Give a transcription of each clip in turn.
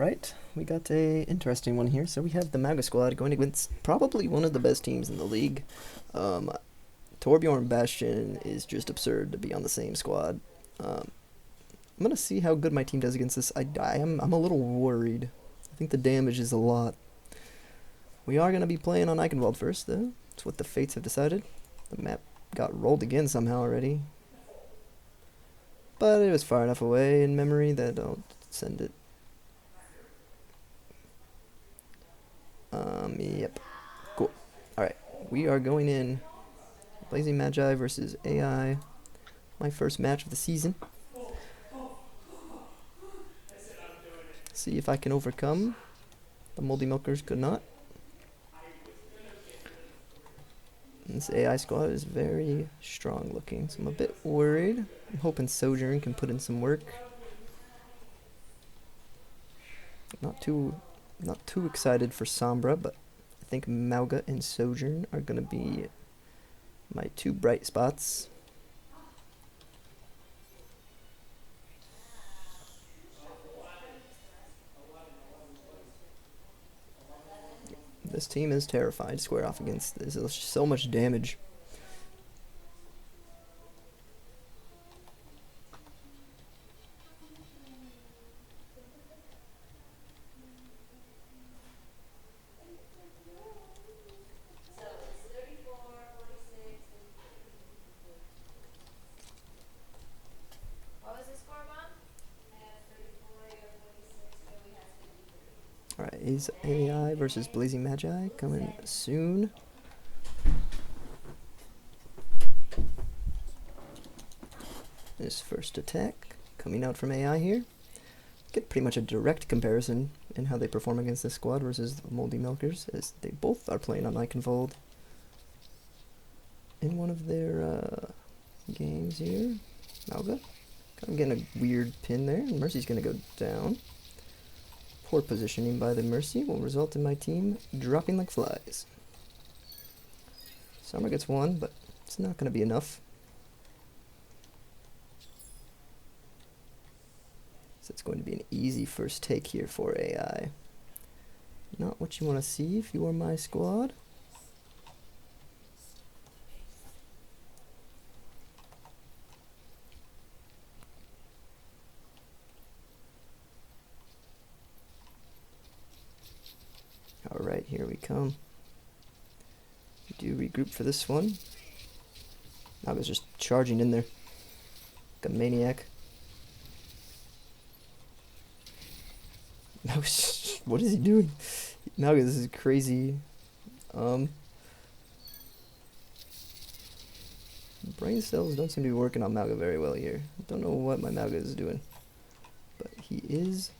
Alright, we got a interesting one here. So we have the Magi squad going against probably one of the best teams in the league. Um, Torbjorn Bastion is just absurd to be on the same squad. I'm gonna see how good my team does against this. I'm a little worried. I think the damage is a lot. We are gonna be playing on Eichenwald first, though. It's what the fates have decided. The map got rolled again somehow already, but it was far enough away in memory that I'll send it. Yep. Cool. Alright, we are going in. Blazing Magi versus AI. My first match of the season. See if I can overcome. The Moldy Milkers could not. This AI squad is very strong looking, so I'm a bit worried. I'm hoping Sojourn can put in some work. Not too excited for Sombra, but I think Mauga and Sojourn are gonna be my two bright spots. This team is terrified to square off against. There's so much damage. Alright, is AI versus Blazing Magi coming soon? This first attack coming out from AI here. Get pretty much a direct comparison in how they perform against this squad versus the Moldy Milkers, as they both are playing on Eichenwald in one of their games here. Mauga. I'm getting a weird pin there, and Mercy's going to go down. Poor positioning by the Mercy will result in my team dropping like flies. Summer gets one, but it's not going to be enough. So it's going to be an easy first take here for AI. Not what you want to see if you are my squad. Alright, here we come. We do regroup for this one. I was just charging in there like a maniac. What is he doing? Now this is crazy. Brain cells don't seem to be working on Mauga very well here. I don't know what my Mauga is doing, but he is.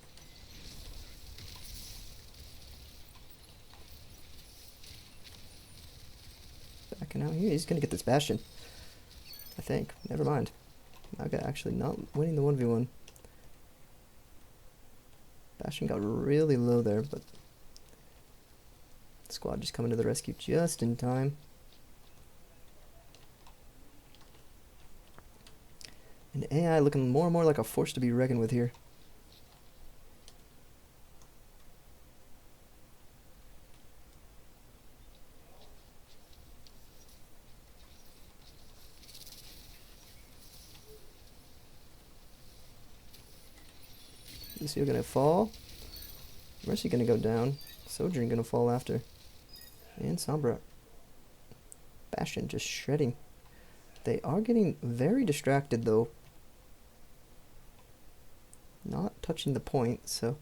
Backing out here. He's gonna get this Bastion, I think. Never mind. Mauga actually not winning the 1v1. Bastion got really low there, but the squad just coming to the rescue just in time. And AI looking more and more like a force to be reckoned with here. Lucio gonna fall. Mercy gonna go down. Sojourn gonna fall after. And Sombra. Bastion just shredding. They are getting very distracted though. Not touching the point, so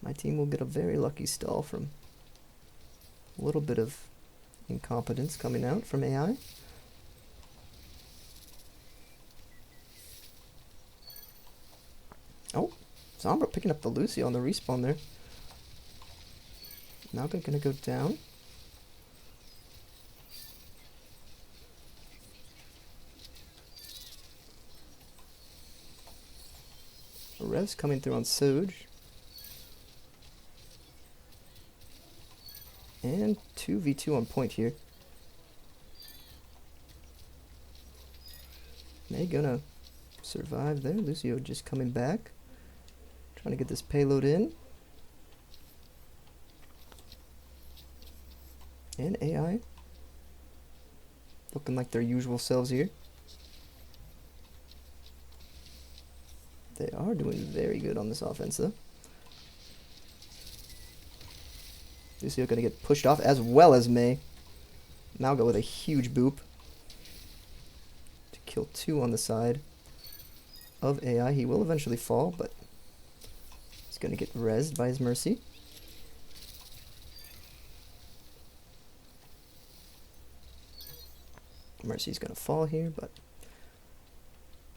my team will get a very lucky stall from a little bit of incompetence coming out from AI. Oh, Sombra picking up the Lucy on the respawn there. Now they're gonna go down. Rev's coming through on Soj. And 2v2 on point here. They gonna survive there. Lucio just coming back. Trying to get this payload in. And AI looking like their usual selves here. They are doing very good on this offense, though. Lucio going to get pushed off, as well as May. Malga with a huge boop to kill 2 on the side of AI. He will eventually fall, but he's going to get rezzed by his Mercy. Mercy's going to fall here, but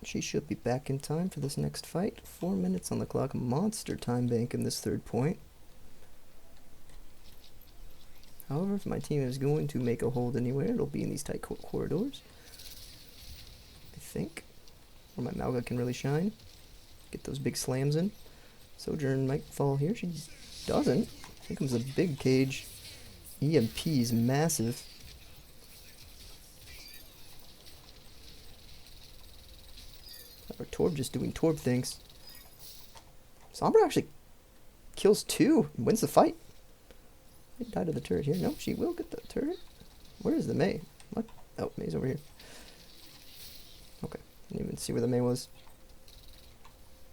she should be back in time for this next fight. 4 minutes on the clock. Monster time bank in this 3rd point. However, if my team is going to make a hold anywhere, it'll be in these tight corridors, I think, where my Malga can really shine. Get those big slams in. Sojourn might fall here. She doesn't. Here comes a big cage. EMP is massive. Or Torb just doing Torb things. Sombra actually kills 2 and wins the fight. They die to the turret here. No, she will get the turret. Where is the Mei? What? Oh, Mei's over here. Okay. Didn't even see where the Mei was.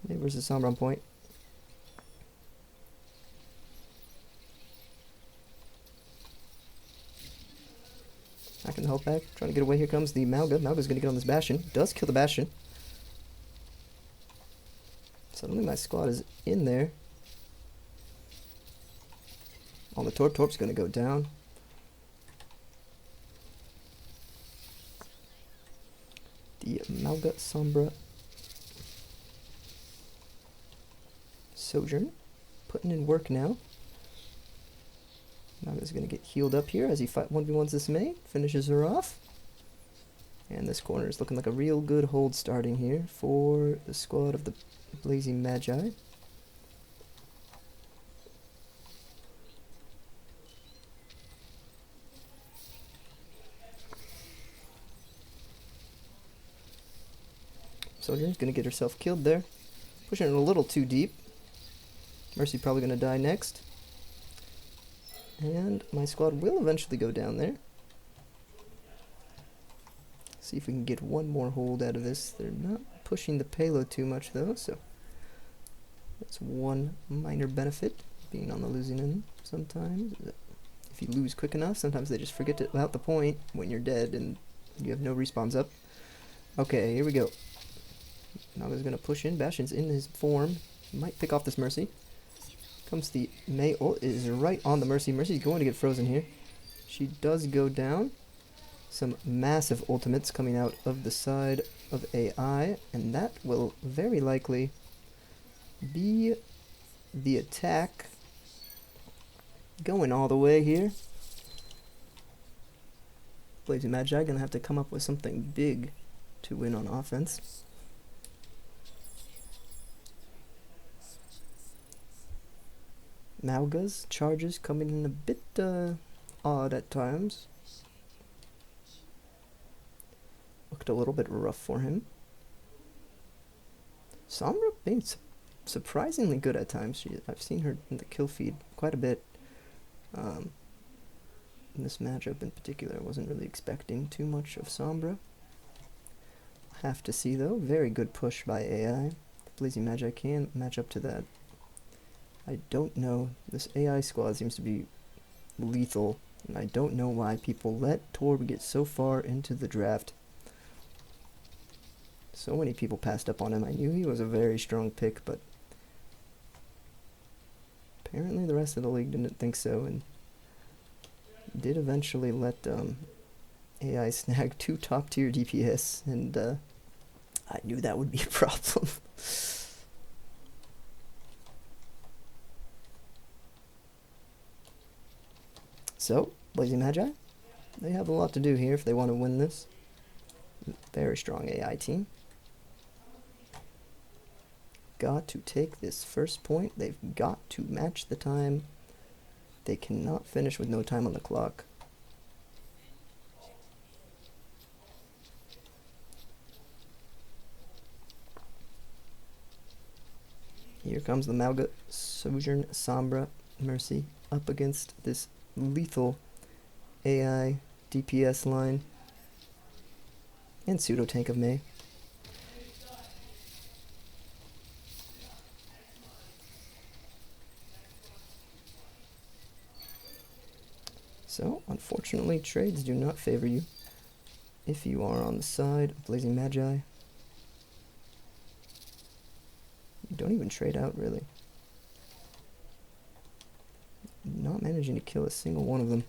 Mei versus Sombra on point. I can help back. Trying to get away. Here comes the Malga. Malga's going to get on this Bastion. Does kill the Bastion. Suddenly my squad is in there. On the Torb. Torb's going to go down. The Malga Sombra Sojourn putting in work now. Malga's going to get healed up here as he 1v1s this Mei. Finishes her off. And this corner is looking like a real good hold starting here for the squad of the Blazing Magi. Sojourn's going to get herself killed there. Pushing it a little too deep. Mercy probably going to die next. And my squad will eventually go down there. See if we can get one more hold out of this. They're not pushing the payload too much though, so that's one minor benefit being on the losing end sometimes. If you lose quick enough, sometimes they just forget about the point when you're dead and you have no respawns up. Okay, here we go. Naga's gonna push in. Bastion's in his form. Might pick off this Mercy. Comes the Mei ult. Is right on the Mercy. Mercy's going to get frozen here. She does go down. Some massive ultimates coming out of the side of AI, and that will very likely be the attack going all the way here. Blazing Magi gonna have to come up with something big to win on offense. Malga's charges coming in a bit odd at times. Looked a little bit rough for him. Sombra being surprisingly good at times. I've seen her in the kill feed quite a bit. In this matchup in particular, I wasn't really expecting too much of Sombra. Have to see though. Very good push by AI. The Blazing Magi can match up to that. I don't know. This AI squad seems to be lethal, and I don't know why people let Torb get so far into the draft. So many people passed up on him. I knew he was a very strong pick, but apparently the rest of the league didn't think so, and did eventually let AI snag 2 top-tier DPS, and I knew that would be a problem. So, Blazing Magi, they have a lot to do here if they want to win this. Very strong AI team. Got to take this first point. They've got to match the time. They cannot finish with no time on the clock. Here comes the Malga Sojourn Sombra Mercy up against this lethal AI DPS line and pseudo tank of Mei. So, unfortunately, trades do not favor you if you are on the side of Blazing Magi. You don't even trade out, really. Not managing to kill a single one of them.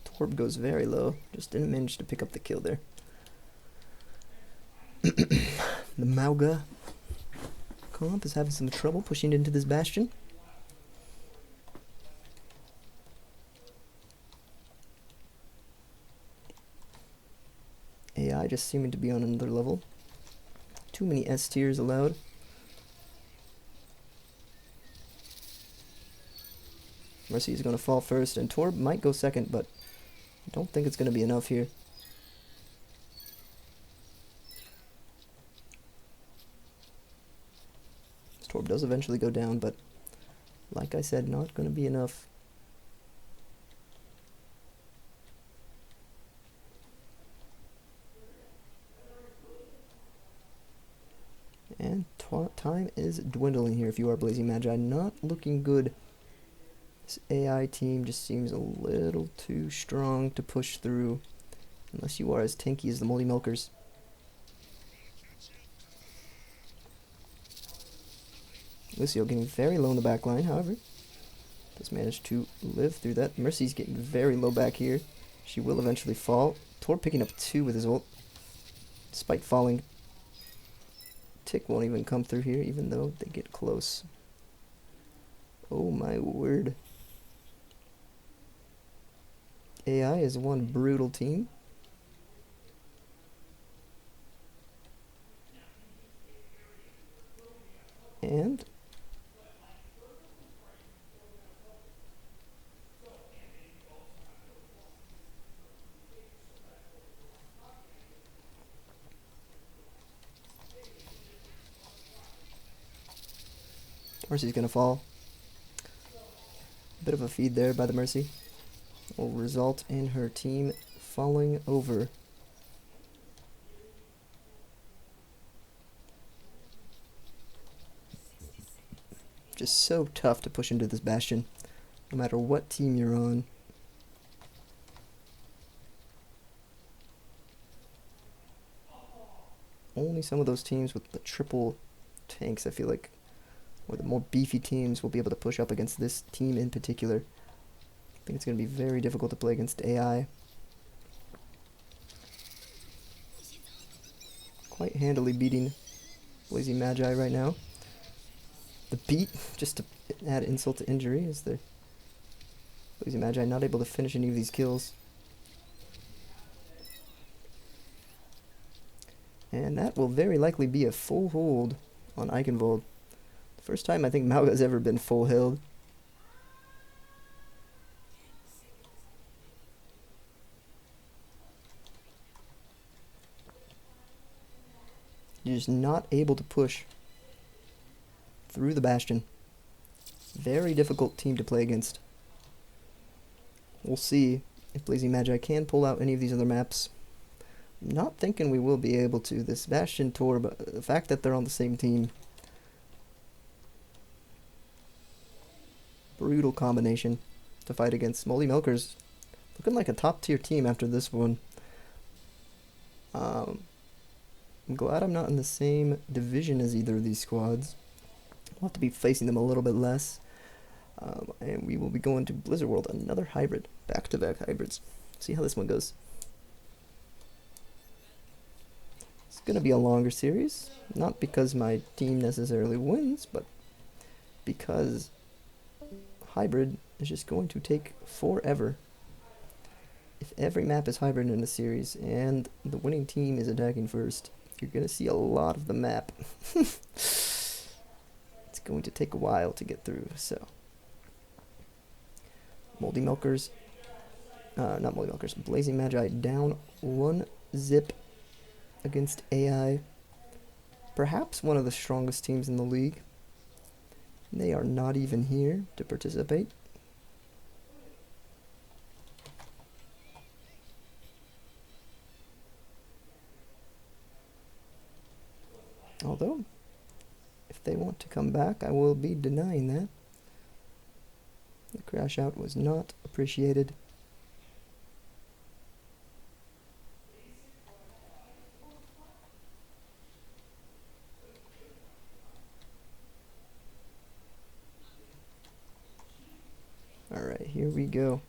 Torb goes very low. Just didn't manage to pick up the kill there. The Mauga comp is having some trouble pushing into this bastion. AI just seeming to be on another level. Too many S tiers allowed. Mercy is going to fall first, and Torb might go second, but I don't think it's going to be enough here. Torb does eventually go down, but like I said, not going to be enough. And time is dwindling here if you are Blazing Magi. Not looking good. This AI team just seems a little too strong to push through, unless you are as tanky as the Moldy Milkers. Lucio getting very low in the back line, however, does manage to live through that. Mercy's getting very low back here. She will eventually fall. Tor picking up 2 with his ult, despite falling. Tick won't even come through here, even though they get close. Oh my word. AI is one brutal team. And Mercy's gonna fall. Bit of a feed there by the Mercy will result in her team falling over. Just so tough to push into this bastion, no matter what team you're on. Only some of those teams with the triple tanks, I feel like, or the more beefy teams, will be able to push up against this team in particular. I think it's going to be very difficult to play against AI. Quite handily beating Blazing Magi right now. The beat, just to add insult to injury, is the Blazing Magi not able to finish any of these kills. And that will very likely be a full hold on Eichenwald. The first time I think Mauga has ever been full held. You're just not able to push through the bastion. Very difficult team to play against. We'll see if Blazing Magi can pull out any of these other maps. Not thinking we will be able to. This Bastion Tor, but the fact that they're on the same team. Brutal combination to fight against. Moldy Milkers looking like a top tier team after this one. I'm glad I'm not in the same division as either of these squads. We'll have to be facing them a little bit less. And we will be going to Blizzard World, another hybrid. Back-to-back hybrids. See how this one goes. It's going to be a longer series. Not because my team necessarily wins, but because hybrid is just going to take forever. If every map is hybrid in a series and the winning team is attacking first, you're going to see a lot of the map. It's going to take a while to get through, so. Moldy Milkers, not Moldy Milkers, Blazing Magi down 1 zip against AI. Perhaps one of the strongest teams in the league. They are not even here to participate. Although, if they want to come back, I will be denying that. The crash out was not appreciated. Alright, here we go.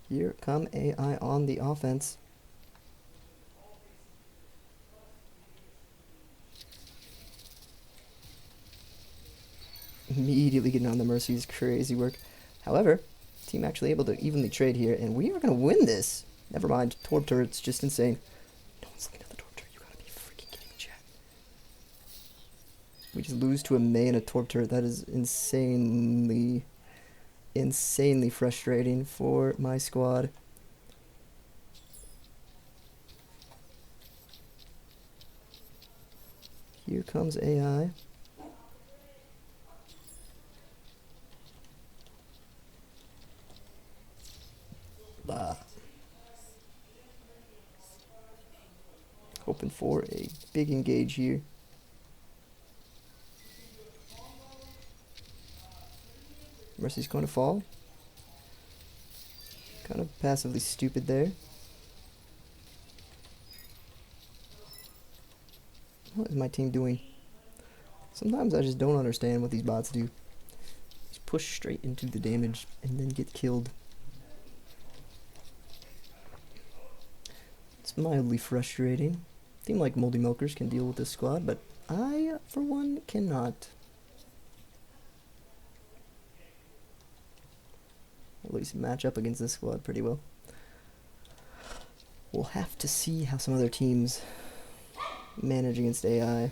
Here come AI on the offense. Immediately getting on the Mercy's crazy work. However, team actually able to evenly trade here, and we are going to win this. Never mind, Torb turret's just insane. No one's looking at the Torb turret, you gotta be freaking kidding me, chat. We just lose to a Mei and a Torb turret. That is insanely frustrating for my squad. Here comes AI. Hoping for a big engage here. Mercy's going to fall. Kind of passively stupid there. What is my team doing? Sometimes I just don't understand what these bots do. Just push straight into the damage and then get killed. It's mildly frustrating. Team like Moldy Milkers can deal with this squad, but I, for one, cannot. At least match up against this squad pretty well. We'll have to see how some other teams manage against AI.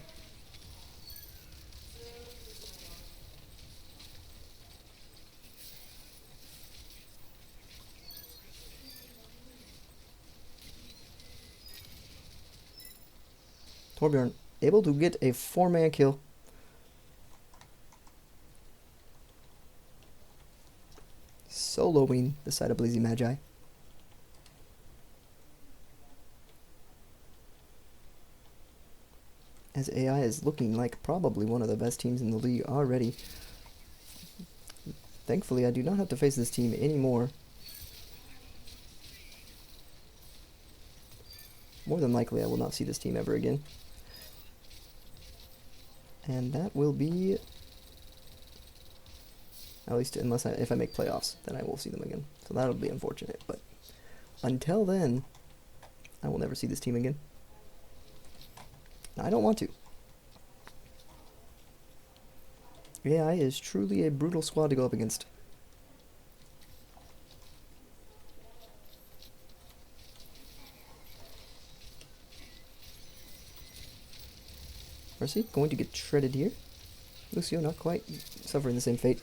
Torbjorn able to get a 4-man kill. Soloing the side of Blazing Magi. As AI is looking like probably one of the best teams in the league already. Thankfully, I do not have to face this team anymore. More than likely, I will not see this team ever again. And that will be, at least if I make playoffs, then I will see them again. So that'll be unfortunate, but until then, I will never see this team again. I don't want to. AI is truly a brutal squad to go up against. Mercy going to get shredded here. Lucio not quite suffering the same fate.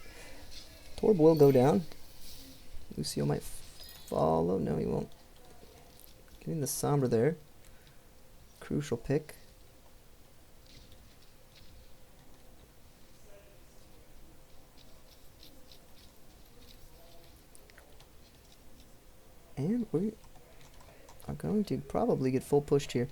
Torb will go down. Lucio might follow. No, he won't. Getting the Sombra there. Crucial pick. And we are going to probably get full pushed here.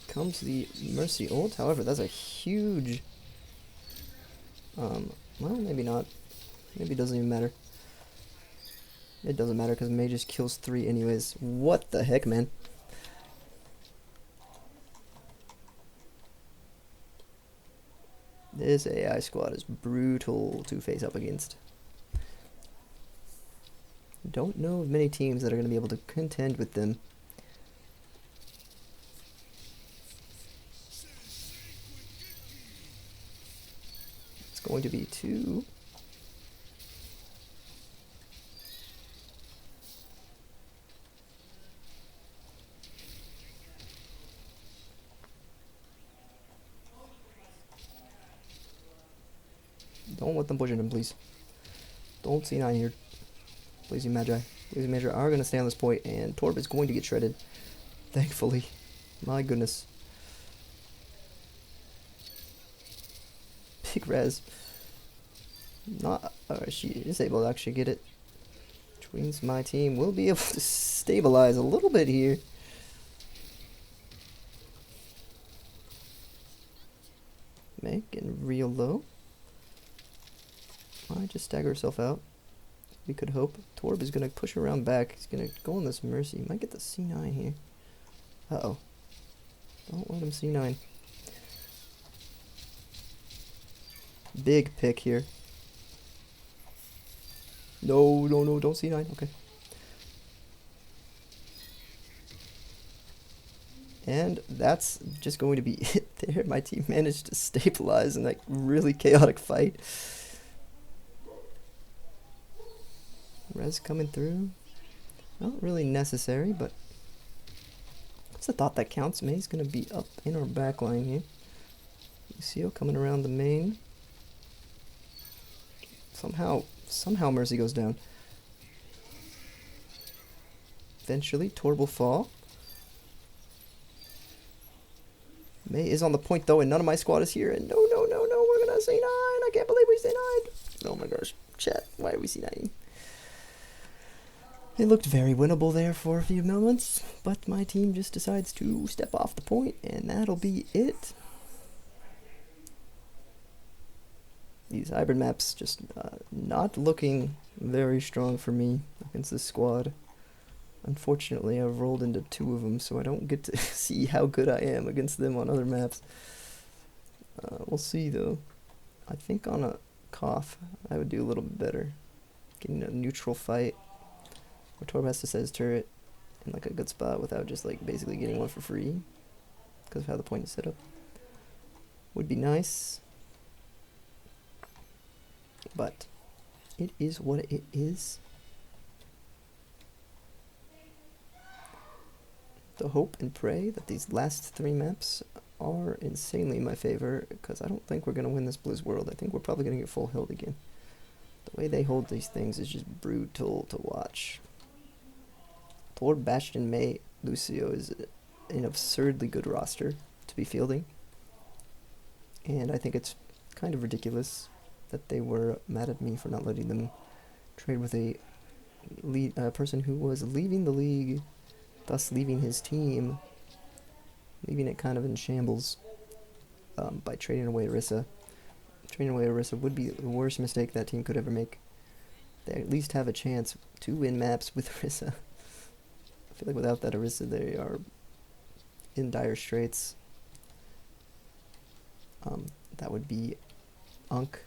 Comes the Mercy ult. However, that's a huge... well, maybe not. Maybe it doesn't even matter. It doesn't matter because Mei just kills 3 anyways. What the heck, man? This AI squad is brutal to face up against. Don't know of many teams that are going to be able to contend with them. It's going to be 2. Don't let them push into him, please. Don't C9 here. Lazy Magi. Lazy Magi are going to stay on this point, and Torb is going to get shredded. Thankfully. My goodness. Big res. Not. She is able to actually get it. Which means my team will be able to stabilize a little bit here. Meg getting real low. Might just stagger herself out. We could hope. Torb is going to push her around back. He's going to go on this Mercy. Might get the C9 here. Uh-oh. Don't let him C9. Big pick here. No, no, no, don't C9. Okay. And that's just going to be it there. My team managed to stabilize in that really chaotic fight. Res coming through. Not really necessary, but it's a thought that counts. May's going to be up in our back line here. Lucio coming around the main. Somehow Mercy goes down. Eventually, Torb will fall. May is on the point though, and none of my squad is here. And no, no, no, no, we're gonna C9. I can't believe we C9'd. Oh my gosh, chat, why are we C9'ing? It looked very winnable there for a few moments, but my team just decides to step off the point, and that'll be it. These hybrid maps just not looking very strong for me against this squad. Unfortunately, I've rolled into 2 of them, so I don't get to see how good I am against them on other maps. We'll see, though. I think on a cough, I would do a little bit better. Getting a neutral fight, where Torb has to set his turret in like a good spot without just like basically getting one for free, because of how the point is set up. Would be nice. But it is what it is. To hope and pray that these last 3 maps are insanely in my favor, because I don't think we're going to win this Blizz World. I think we're probably going to get full held again. The way they hold these things is just brutal to watch. Lord Bastion May Lucio is an absurdly good roster to be fielding. And I think it's kind of ridiculous that they were mad at me for not letting them trade with a person who was leaving the league, thus leaving his team, leaving it kind of in shambles by trading away Orisa. Trading away Orisa would be the worst mistake that team could ever make. They at least have a chance to win maps with Orisa. I feel like without that Orisa, they are in dire straits. That would be Unk,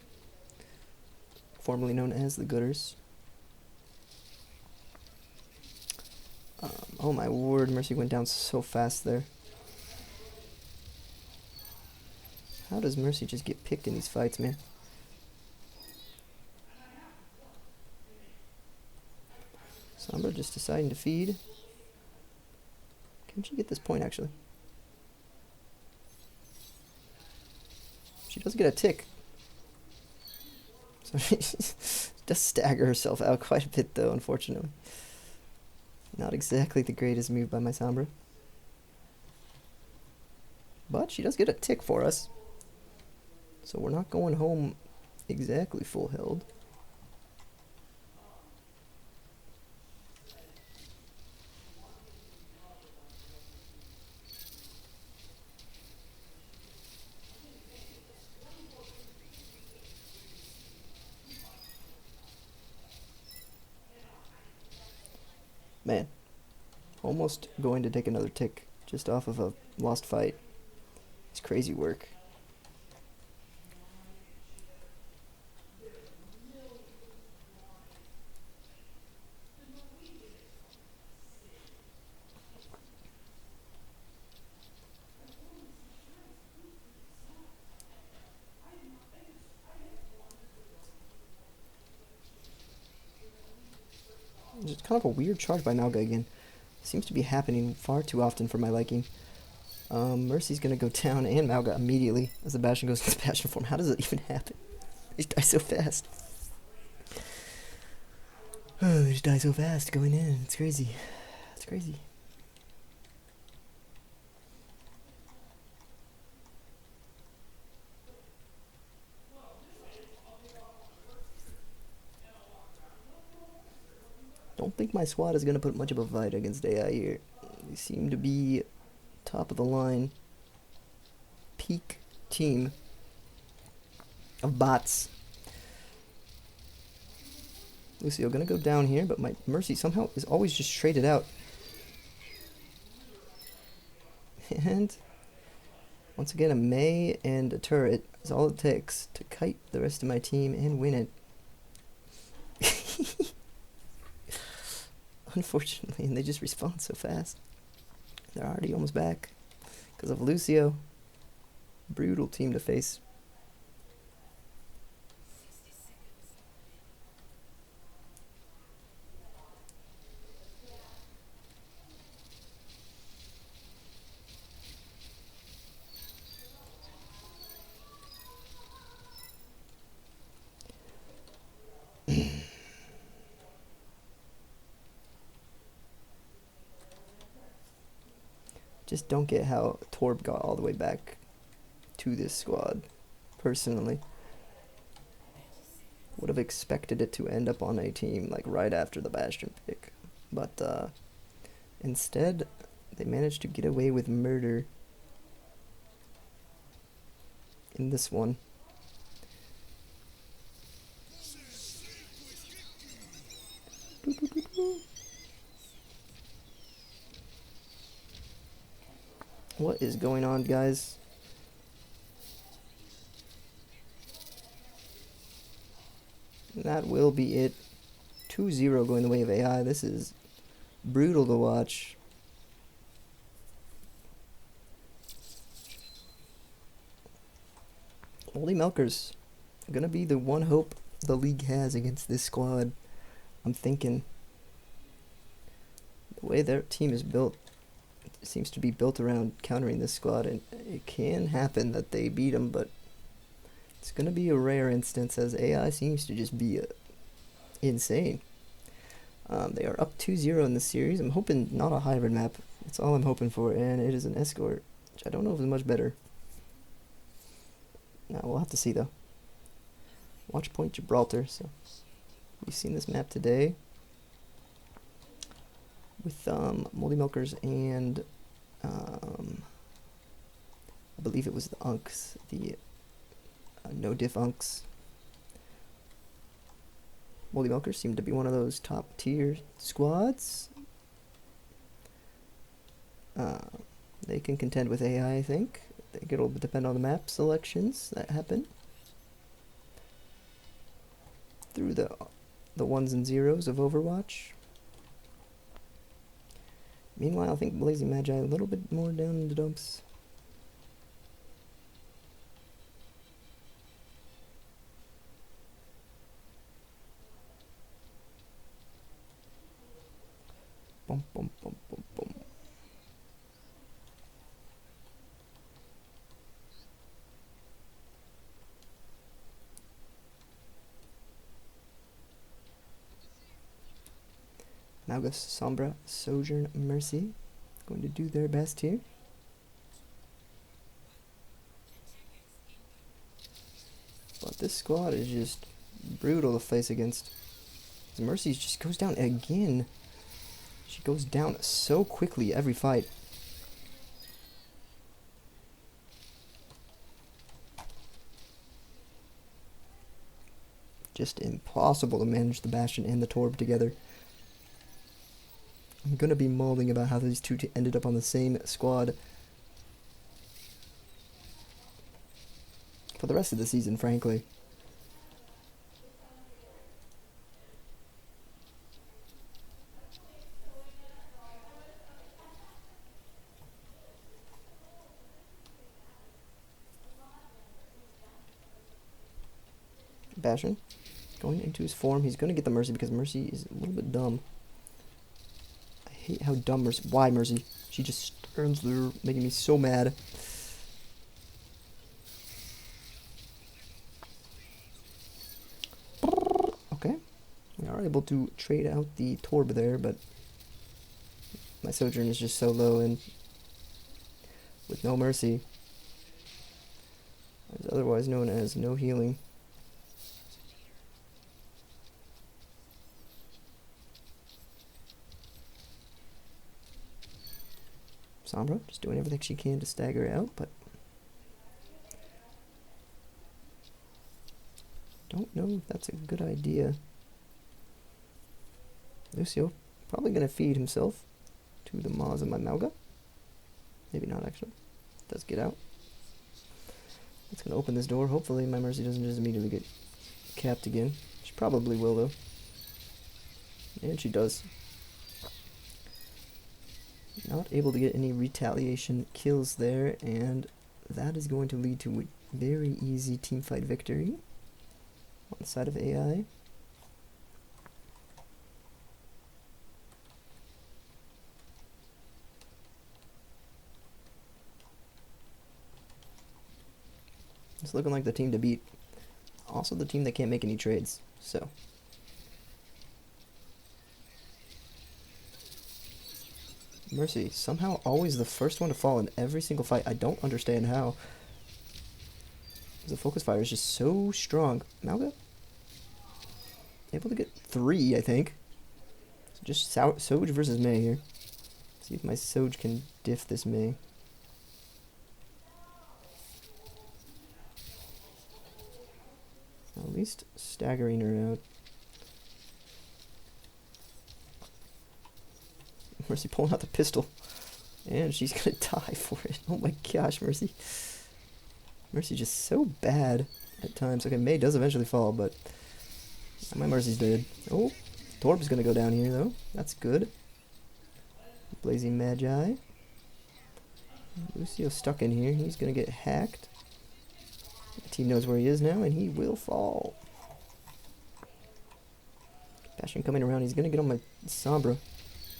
formerly known as the Gooders. Oh my word, Mercy went down so fast there. How does Mercy just get picked in these fights, man? Sombra just deciding to feed. Can she get this point, actually? She does get a tick. So she does stagger herself out quite a bit, though, unfortunately. Not exactly the greatest move by my Sombra. But she does get a tick for us. So we're not going home exactly full held. Man, almost going to take another tick just off of a lost fight. It's crazy work. It's kind of a weird charge by Magi again. Seems to be happening far too often for my liking. Mercy's gonna go down and Mauga immediately as the Bastion goes into Bastion form. How does it even happen? They die so fast. Oh, they just die so fast going in. It's crazy. It's crazy. Don't think my squad is going to put much of a fight against AI here. They seem to be top of the line. Peak team of bots. Lucio gonna go down here, but my Mercy somehow is always just traded out. And once again, a May and a turret is all it takes to kite the rest of my team and win it. Unfortunately, and they just respawn so fast. They're already almost back because of Lucio. Brutal team to face. Just don't get how Torb got all the way back to this squad, personally. Would have expected it to end up on a team like right after the Bastion pick. But instead, they managed to get away with murder in this one. What is going on, guys? That will be it. 2-0 going the way of AI. This is brutal to watch. Moldy Milkers gonna be the one hope the league has against this squad. I'm thinking the way their team is built, it seems to be built around countering this squad, and it can happen that they beat them, but it's going to be a rare instance as AI seems to just be insane. They are up 2-0 in this series. I'm hoping not a hybrid map. That's all I'm hoping for, and it is an escort, which I don't know if is much better. Now, we'll have to see, though. Watch Point Gibraltar, so we've seen this map today with Moldy Milkers and I believe it was the Unks, the no diff Unks. Moldy Milkers seem to be one of those top tier squads. They can contend with AI, I think. I think it'll depend on the map selections that happen through the ones and zeros of Overwatch. Meanwhile, I think Blazing Magi a little bit more down in the dumps. Bum, bum, bum, bum, bum. Malgus, Sombra, Sojourn, Mercy going to do their best here. But this squad is just brutal to face against. Mercy just goes down again. She goes down so quickly every fight. Just impossible to manage the Bastion and the Torb together. I'm gonna be mulling about how these two ended up on the same squad for the rest of the season, frankly. Bastion going into his form. He's gonna get the Mercy because Mercy is a little bit dumb. I hate how dumb Mercy. Why Mercy? She just turns there, making me so mad. are able to trade out the Torb there, but my Sojourn is just so low and with no mercy. It's otherwise known as no healing. Sombra just doing everything she can to stagger out, but don't know if that's a good idea. Lucio probably going to feed himself to the maws of my Mauga. Maybe not, actually. Does get out. It's going to open this door. Hopefully my Mercy doesn't just immediately get capped again. She probably will, though. And she does. Not able to get any retaliation kills there, and that is going to lead to a very easy teamfight victory on the side of AI. It's looking like the team to beat. Also the team that can't make any trades, so. Mercy, somehow always the first one to fall in every single fight. I don't understand how. The focus fire is just so strong. Mauga? Able to get 3, I think. So just Soj versus Mei here. See if my Soj can diff this Mei. At least staggering her out. Mercy pulling out the pistol. And she's gonna die for it. Oh my gosh, Mercy. Mercy just so bad at times. Okay, Mei does eventually fall, but my Mercy's dead. Oh, Torb's gonna go down here though. That's good. Blazing Magi. Lucio's stuck in here. He's gonna get hacked. The team knows where he is now, and he will fall. Bastion coming around. He's gonna get on my Sombra.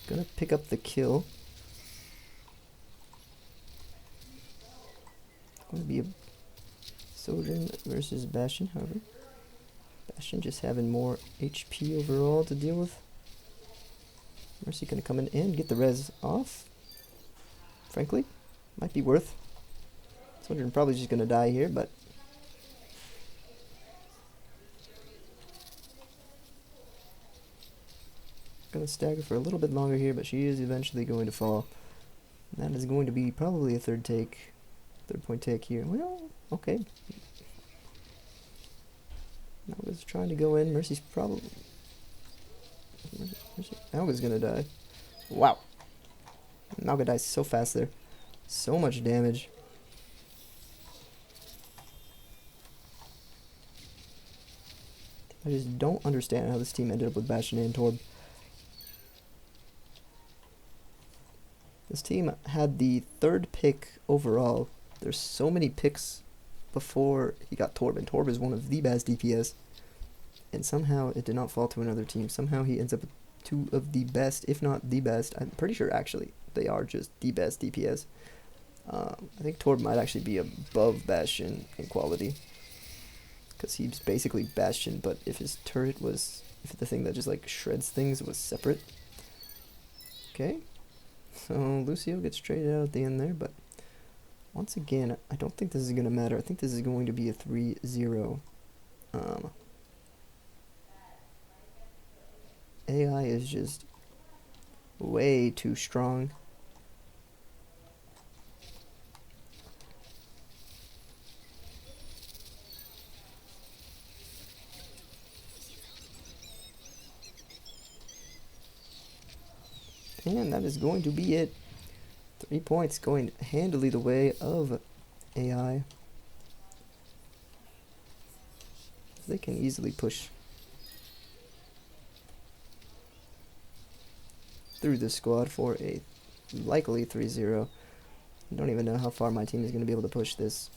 Gonna pick up the kill. It's gonna be a Sojourn versus Bastion, however. Bastion just having more HP overall to deal with. Mercy gonna come in and get the res off. Frankly, might be worth. Sojourn probably just gonna die here, but gonna stagger for a little bit longer here, but she is eventually going to fall. And that is going to be probably a third point take here. Well, okay. Mauga's trying to go in. Mercy's probably... Mauga's gonna die. Wow. Mauga dies so fast there. So much damage. I just don't understand how this team ended up with Bastion and Torb. This team had the 3rd pick overall. There's so many picks before he got Torb, and Torb is one of the best DPS. And somehow it did not fall to another team. Somehow he ends up with 2 of the best, if not the best. I'm pretty sure actually they are just the best DPS. I think Torb might actually be above Bastion in quality, because he's basically Bastion, but if his turret was, if the thing that just like shreds things was separate. Okay. So Lucio gets traded out at the end there, but once again, I don't think this is going to matter. I think this is going to be a 3-0. AI is just way too strong. And that is going to be it. 3 points going handily the way of AI. They can easily push through this squad for a likely 3-0. I don't even know how far my team is going to be able to push this.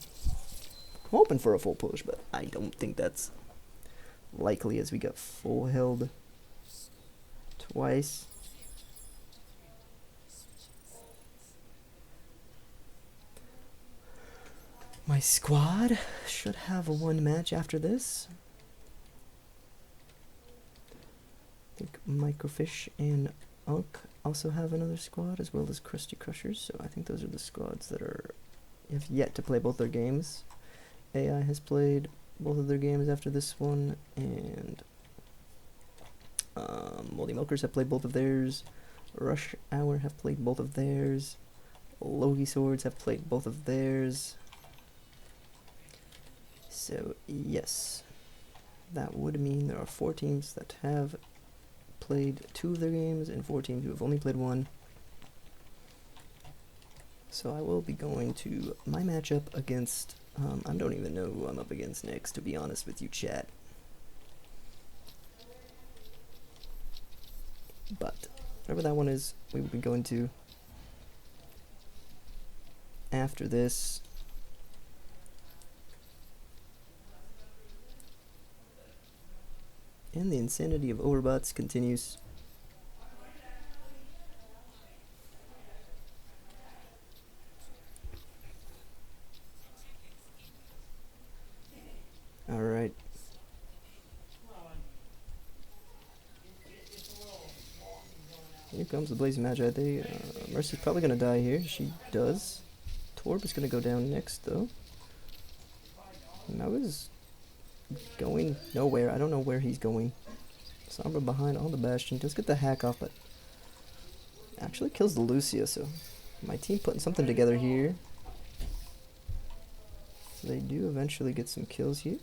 I'm hoping for a full push, but I don't think that's likely, as we got full held twice. My squad should have a 1 match after this. I think Microfish and Unk also have another squad, as well as Krusty Crushers, so I think those are the squads that have yet to play both their games. AI has played both of their games after this one, and Moldy Milkers have played both of theirs. Rush Hour have played both of theirs. Logie Swords have played both of theirs. So, yes, that would mean there are 4 teams that have played 2 of their games and 4 teams who have only played 1. So I will be going to my matchup against, I don't even know who I'm up against next, to be honest with you, chat. But whatever that one is, we will be going to after this. And the insanity of overbots continues. Alright. Here comes the Blazing Magi. Mercy's probably going to die here. She does. Torb is going to go down next, though. Maga's going nowhere. I don't know where he's going. Sombra behind on the Bastion. Does get the hack off, but actually kills the Lucio, so my team putting something together here. So they do eventually get some kills here.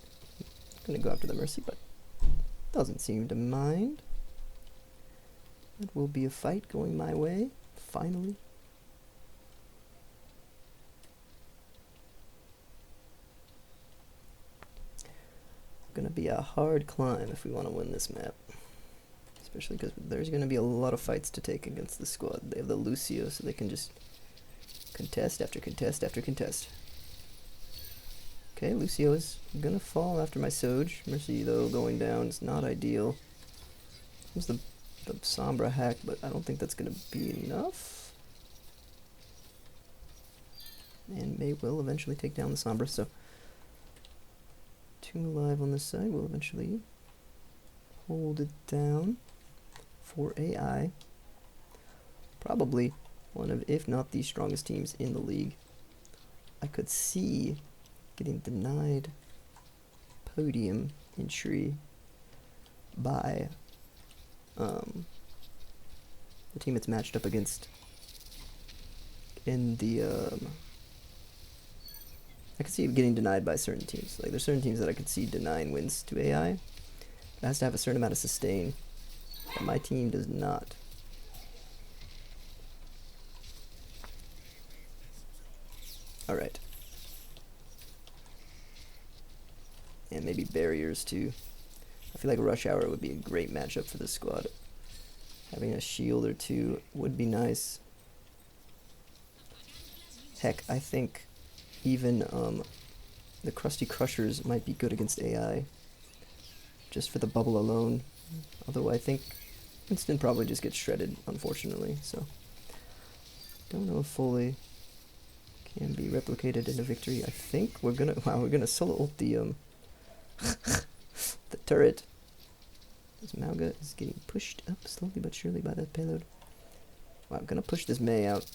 Gonna go after the Mercy, but doesn't seem to mind. It will be a fight going my way, finally. Gonna be a hard climb if we want to win this map. Especially because there's gonna be a lot of fights to take against the squad. They have the Lucio, so they can just contest after contest after contest. Okay, Lucio is gonna fall after my Soj. Mercy, though, going down is not ideal. Here's the Sombra hack, but I don't think that's gonna be enough. And May will eventually take down the Sombra, so 2 alive on this side will eventually hold it down for AI. Probably one of, if not the strongest teams in the league. I could see getting denied podium entry by the team it's matched up against in the I could see it getting denied by certain teams. Like, there's certain teams that I could see denying wins to AI. It has to have a certain amount of sustain, but my team does not. Alright. And maybe barriers too. I feel like Rush Hour would be a great matchup for this squad. Having a shield or 2 would be nice. Heck, I think even the Krusty Crushers might be good against AI. Just for the bubble alone. Although I think Winston probably just gets shredded, unfortunately. So don't know if fully can be replicated into victory. I think we're gonna solo ult the the turret. This Mauga is getting pushed up slowly but surely by that payload. Wow, I'm gonna push this Mei out.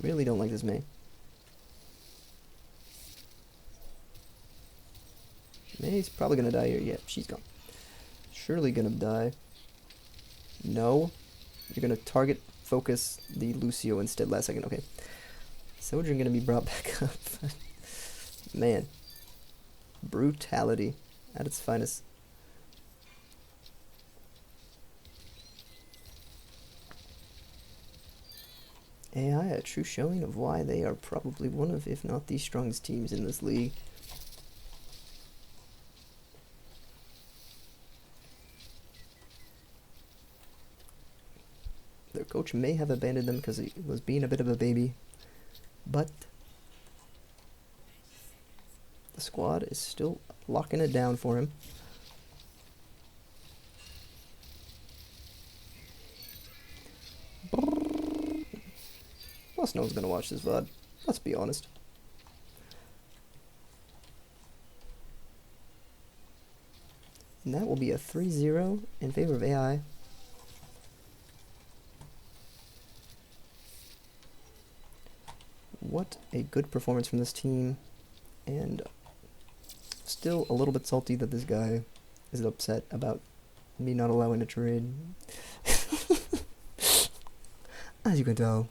Really don't like this Mei. Mei's probably gonna die here. Yeah, she's gone. Surely gonna die. No. You're gonna target focus the Lucio instead last second. Okay. Soldier gonna be brought back up. Man. Brutality at its finest. AI, a true showing of why they are probably one of, if not the strongest teams in this league. Their coach may have abandoned them because he was being a bit of a baby, but the squad is still locking it down for him. Plus, no one's gonna watch this VOD. Let's be honest. And that will be a 3-0 in favor of AI. What a good performance from this team, and still a little bit salty that this guy is upset about me not allowing a trade. As you can tell.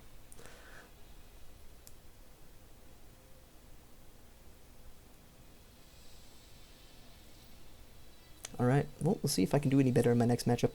Alright, well, we'll see if I can do any better in my next matchup.